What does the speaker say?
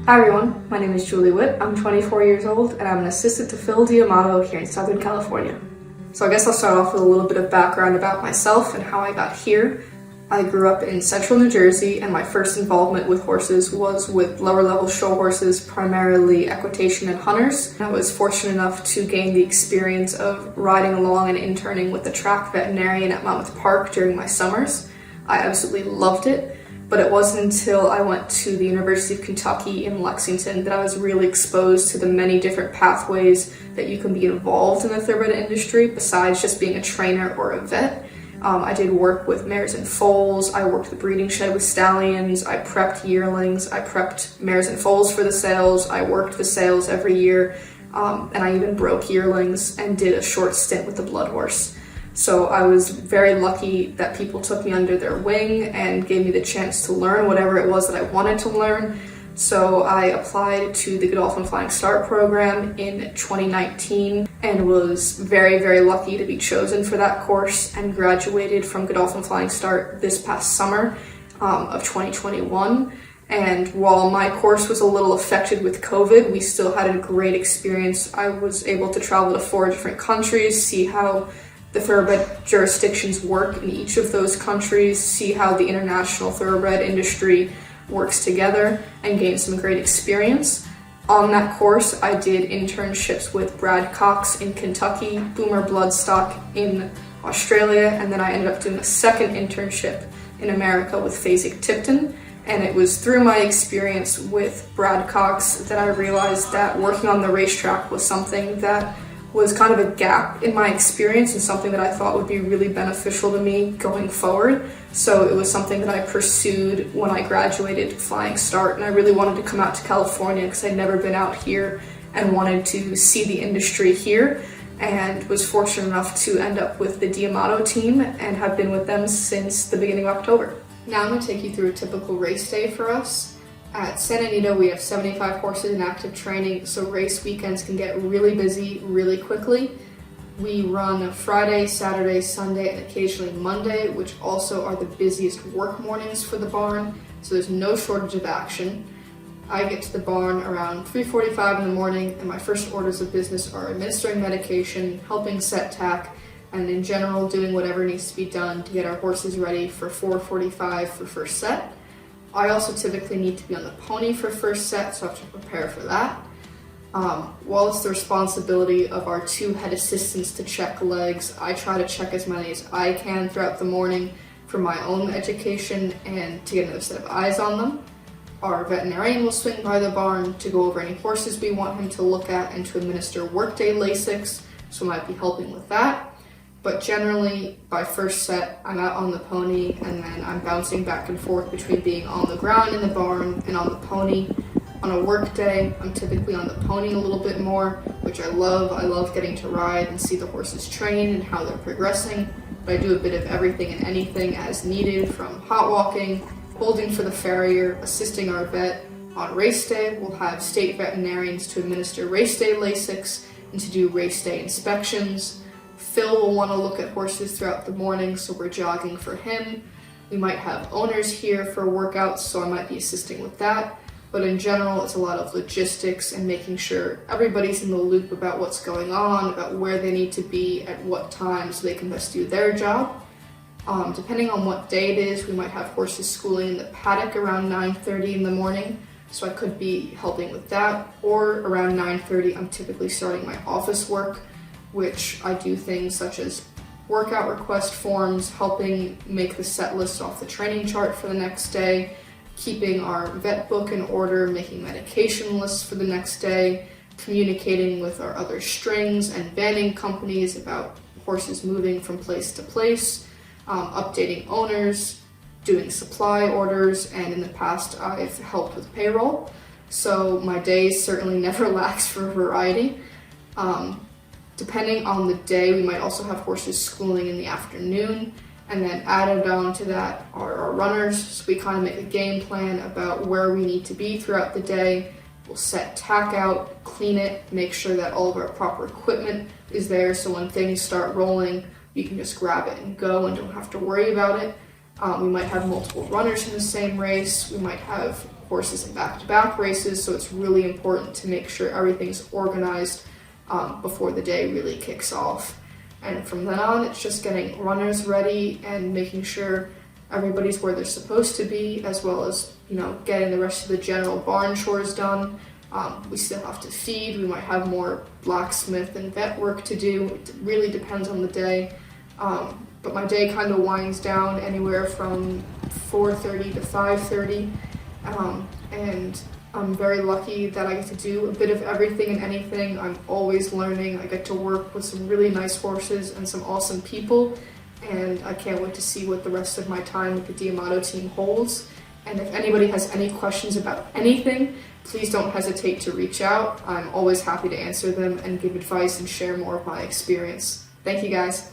Hi everyone, my name is Julie Witt. I'm 24 years old and I'm an assistant to Phil D'Amato here in Southern California. So I guess I'll start off with a little bit of background about myself and how I got here. I grew up in central New Jersey and my first involvement with horses was with lower level show horses, primarily equitation and hunters. I was fortunate enough to gain the experience of riding along and interning with the track veterinarian at Monmouth Park during my summers. I absolutely loved it. But it wasn't until I went to the University of Kentucky in Lexington that I was really exposed to the many different pathways that you can be involved in the thoroughbred industry besides just being a trainer or a vet. I did work with mares and foals, I worked the breeding shed with stallions, I prepped yearlings, I prepped mares and foals for the sales, I worked the sales every year, and I even broke yearlings and did a short stint with the blood horse. So I was very lucky that people took me under their wing and gave me the chance to learn whatever it was that I wanted to learn. So I applied to the Godolphin Flying Start program in 2019 and was very, very lucky to be chosen for that course and graduated from Godolphin Flying Start this past summer of 2021. And while my course was a little affected with COVID, we still had a great experience. I was able to travel to 4 different countries, see how the thoroughbred jurisdictions work in each of those countries, see how the international thoroughbred industry works together, and gain some great experience. On that course, I did internships with Brad Cox in Kentucky, Boomer Bloodstock in Australia, and then I ended up doing a second internship in America with Phasic Tipton. And it was through my experience with Brad Cox that I realized that working on the racetrack was something that was kind of a gap in my experience and something that I thought would be really beneficial to me going forward. So it was something that I pursued when I graduated Flying Start, and I really wanted to come out to California because I'd never been out here and wanted to see the industry here, and was fortunate enough to end up with the D'Amato team and have been with them since the beginning of October. Now I'm going to take you through a typical race day for us. At San Anita, we have 75 horses in active training, so race weekends can get really busy really quickly. We run Friday, Saturday, Sunday, and occasionally Monday, which also are the busiest work mornings for the barn, so there's no shortage of action. I get to the barn around 3:45 in the morning, and my first orders of business are administering medication, helping set tack, and in general doing whatever needs to be done to get our horses ready for 4:45 for first set. I also typically need to be on the pony for first set, so I have to prepare for that. While it's the responsibility of our 2 head assistants to check legs, I try to check as many as I can throughout the morning for my own education and to get another set of eyes on them. Our veterinarian will swing by the barn to go over any horses we want him to look at and to administer workday Lasix, so I might be helping with that. But generally, by first set, I'm out on the pony, and then I'm bouncing back and forth between being on the ground in the barn and on the pony. On a work day, I'm typically on the pony a little bit more, which I love. I love getting to ride and see the horses train and how they're progressing. But I do a bit of everything and anything as needed, from hot walking, holding for the farrier, assisting our vet. On race day, we'll have state veterinarians to administer race day Lasix and to do race day inspections. Phil will want to look at horses throughout the morning, so we're jogging for him. We might have owners here for workouts, so I might be assisting with that. But in general, it's a lot of logistics and making sure everybody's in the loop about what's going on, about where they need to be at what time so they can best do their job. Depending on what day it is, we might have horses schooling in the paddock around 9:30 in the morning, so I could be helping with that. Or around 9:30, I'm typically starting my office work, which I do things such as workout request forms, helping make the set list off the training chart for the next day, keeping our vet book in order, making medication lists for the next day, communicating with our other strings and banding companies about horses moving from place to place, updating owners, doing supply orders, and in the past I've helped with payroll. So my days certainly never lacks for variety. Depending on the day, we might also have horses schooling in the afternoon, and then added on to that are our runners. So we kind of make a game plan about where we need to be throughout the day. We'll set tack out, clean it, make sure that all of our proper equipment is there, so when things start rolling, you can just grab it and go and don't have to worry about it. We might have multiple runners in the same race. We might have horses in back-to-back races, so it's really important to make sure everything's organized before the day really kicks off. And from then on, it's just getting runners ready and making sure everybody's where they're supposed to be, as well as, getting the rest of the general barn chores done. We still have to feed. We might have more blacksmith and vet work to do. It really depends on the day. But my day kind of winds down anywhere from 4:30 to 5:30. And I'm very lucky that I get to do a bit of everything and anything. I'm always learning. I get to work with some really nice horses and some awesome people. And I can't wait to see what the rest of my time with the D'Amato team holds. And if anybody has any questions about anything, please don't hesitate to reach out. I'm always happy to answer them and give advice and share more of my experience. Thank you guys.